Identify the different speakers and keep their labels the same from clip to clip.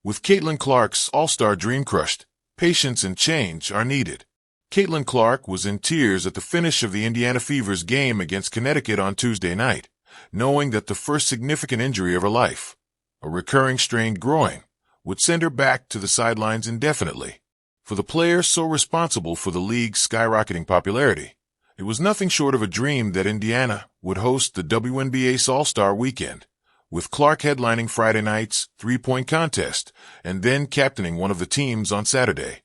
Speaker 1: With Caitlin Clark's All-Star dream crushed, patience and change are needed. Caitlin Clark was in tears at the finish of the Indiana Fever's game against Connecticut on Tuesday night, knowing that the first significant injury of her life, a recurring strained groin, would send her back to the sidelines indefinitely. For the player so responsible for the league's skyrocketing popularity, it was nothing short of a dream that Indiana would host the WNBA's All-Star Weekend, with Clark headlining Friday night's three-point contest and then captaining one of the teams on Saturday.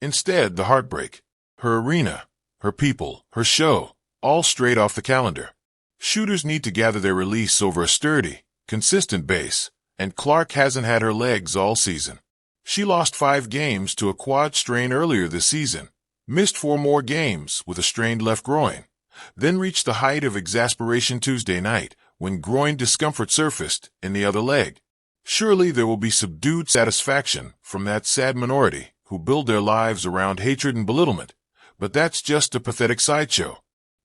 Speaker 1: Instead, the heartbreak, her arena, her people, her show, all straight off the calendar. Shooters need to gather their release over a sturdy, consistent base, and Clark hasn't had her legs all season. She lost 5 games to a quad strain earlier this season, missed 4 more games with a strained left groin, then reached the height of exasperation Tuesday night when groin discomfort surfaced in the other leg. Surely there will be subdued satisfaction from that sad minority who build their lives around hatred and belittlement, but that's just a pathetic sideshow.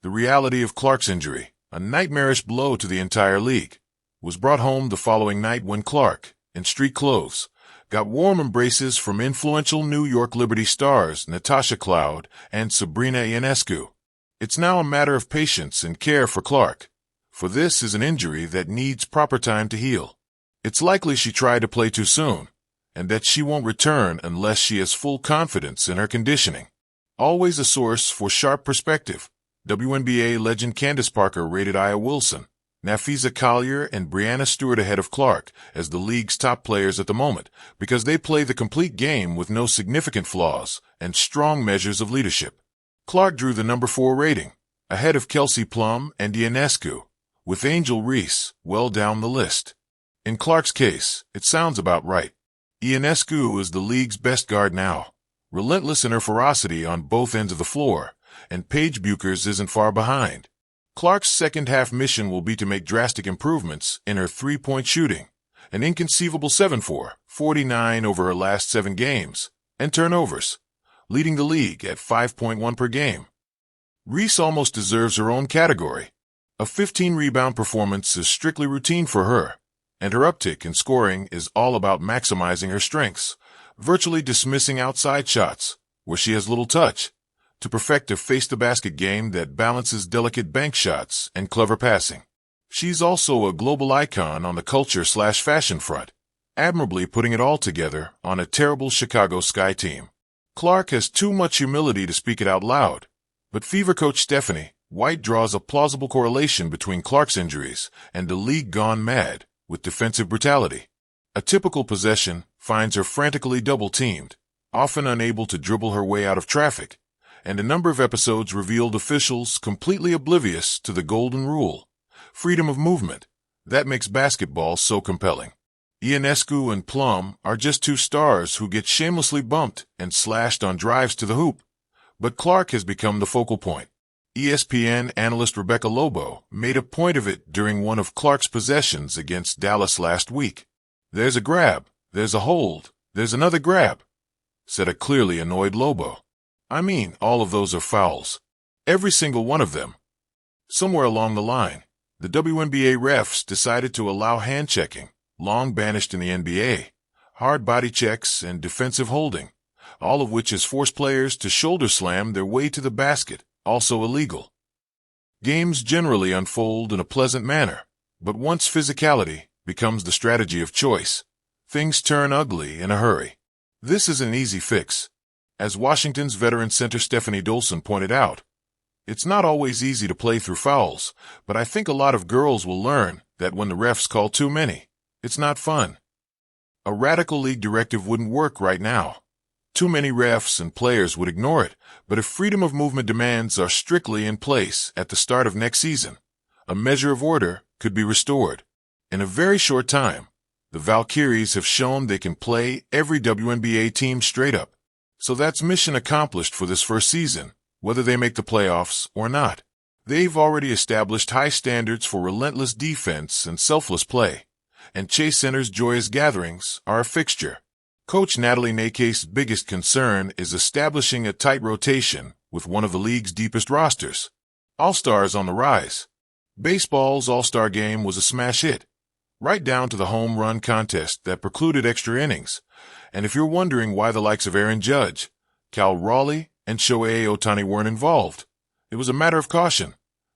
Speaker 1: The reality of Clark's injury, a nightmarish blow to the entire league, was brought home the following night when Clark, in street clothes, got warm embraces from influential New York Liberty stars Natasha Cloud and Sabrina Ionescu. It's now a matter of patience and care for Clark, for this is an injury that needs proper time to heal. It's likely she tried to play too soon, and that she won't return unless she has full confidence in her conditioning. Always a source for sharp perspective, WNBA legend Candace Parker rated Aya Wilson, Nafisa Collier, and Brianna Stewart ahead of Clark as the league's top players at the moment because they play the complete game with no significant flaws and strong measures of leadership. Clark drew the number 4 rating, ahead of Kelsey Plum and Ionescu, with Angel Reese well down the list. In Clark's case, it sounds about right. Ionescu is the league's best guard now, relentless in her ferocity on both ends of the floor, and Paige Buchers isn't far behind. Clark's second-half mission will be to make drastic improvements in her three-point shooting, an inconceivable 7 for 49 over her last 7 games, and turnovers, leading the league at 5.1 per game. Reese almost deserves her own category. A 15-rebound performance is strictly routine for her, and her uptick in scoring is all about maximizing her strengths, virtually dismissing outside shots, where she has little touch, to perfect a face-to-basket game that balances delicate bank shots and clever passing. She's also a global icon on the culture/fashion front, admirably putting it all together on a terrible Chicago Sky team. Clark has too much humility to speak it out loud, but Fever coach Stephanie White draws a plausible correlation between Clark's injuries and a league gone mad with defensive brutality. A typical possession finds her frantically double-teamed, often unable to dribble her way out of traffic, and a number of episodes revealed officials completely oblivious to the golden rule, freedom of movement, that makes basketball so compelling. Ionescu and Plum are just 2 stars who get shamelessly bumped and slashed on drives to the hoop, but Clark has become the focal point. ESPN analyst Rebecca Lobo made a point of it during one of Clark's possessions against Dallas last week. "There's a grab, there's a hold, there's another grab," said a clearly annoyed Lobo. "I mean, all of those are fouls. Every single one of them." Somewhere along the line, the WNBA refs decided to allow hand-checking, long banished in the NBA, hard body checks, and defensive holding, all of which has forced players to shoulder slam their way to the basket, also illegal. Games generally unfold in a pleasant manner, but once physicality becomes the strategy of choice, things turn ugly in a hurry. This is an easy fix. As Washington's veteran center Stephanie Dolson pointed out, it's not always easy to play through fouls, but I think a lot of girls will learn that when the refs call too many, it's not fun. A radical league directive wouldn't work right now. Too many refs and players would ignore it, but if freedom of movement demands are strictly in place at the start of next season, a measure of order could be restored. In a very short time, the Valkyries have shown they can play every WNBA team straight up. So that's mission accomplished for this first season, whether they make the playoffs or not. They've already established high standards for relentless defense and selfless play, and Chase Center's joyous gatherings are a fixture. Coach Natalie Nake's biggest concern is establishing a tight rotation with one of the league's deepest rosters. All-Stars on the rise. Baseball's All-Star Game was a smash hit, right down to the home run contest that precluded extra innings. And if you're wondering why the likes of Aaron Judge, Cal Raleigh, and Shohei Ohtani weren't involved, it was a matter of caution.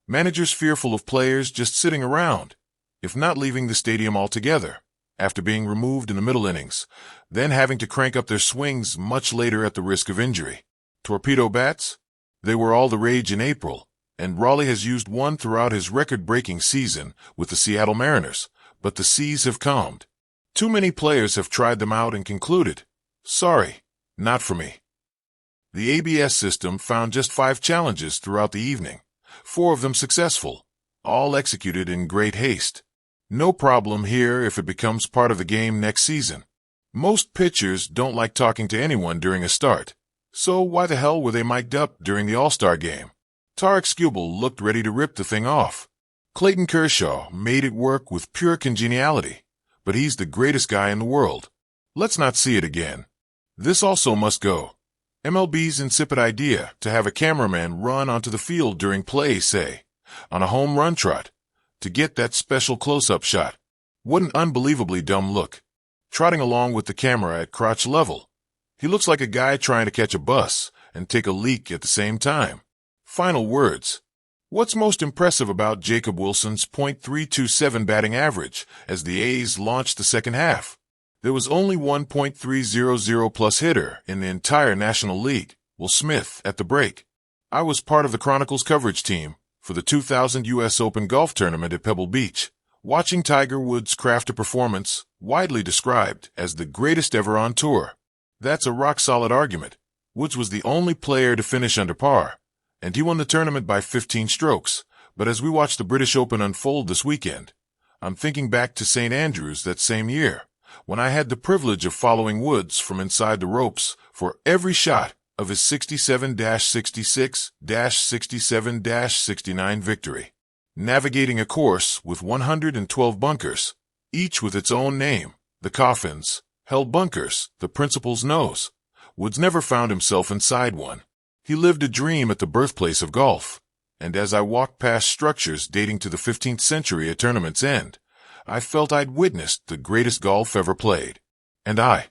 Speaker 1: Managers fearful of players just sitting around, if not leaving the stadium altogether, after being removed in the middle innings, then having to crank up their swings much later at the risk of injury. Torpedo bats? They were all the rage in April, and Raleigh has used one throughout his record-breaking season with the Seattle Mariners, but the seas have calmed. Too many players have tried them out and concluded, sorry, not for me. The ABS system found just 5 challenges throughout the evening, 4 of them successful, all executed in great haste. No problem here if it becomes part of the game next season. Most pitchers don't like talking to anyone during a start, so why the hell were they mic'd up during the All-Star game? Tarik Skubal looked ready to rip the thing off. Clayton Kershaw made it work with pure congeniality, but he's the greatest guy in the world. Let's not see it again. This also must go. MLB's insipid idea to have a cameraman run onto the field during play, say, on a home run trot, to get that special close-up shot. What an unbelievably dumb look. Trotting along with the camera at crotch level. He looks like a guy trying to catch a bus and take a leak at the same time. Final words. What's most impressive about Jacob Wilson's .327 batting average as the A's launched the second half? There was only one .300+ hitter in the entire National League, Will Smith, at the break. I was part of the Chronicles coverage team for the 2000 U.S. Open golf tournament at Pebble Beach, watching Tiger Woods craft a performance widely described as the greatest ever on tour. That's a rock-solid argument. Woods was the only player to finish under par, and he won the tournament by 15 strokes. But as we watch the British Open unfold this weekend, I'm thinking back to St. Andrews that same year, when I had the privilege of following Woods from inside the ropes for every shot of his 67-66-67-69 victory, navigating a course with 112 bunkers, each with its own name. The Coffins held bunkers the principals knows. Woods never found himself inside one. He lived a dream at the birthplace of golf, and as I walked past structures dating to the 15th century at tournament's end, I felt I'd witnessed the greatest golf ever played. And I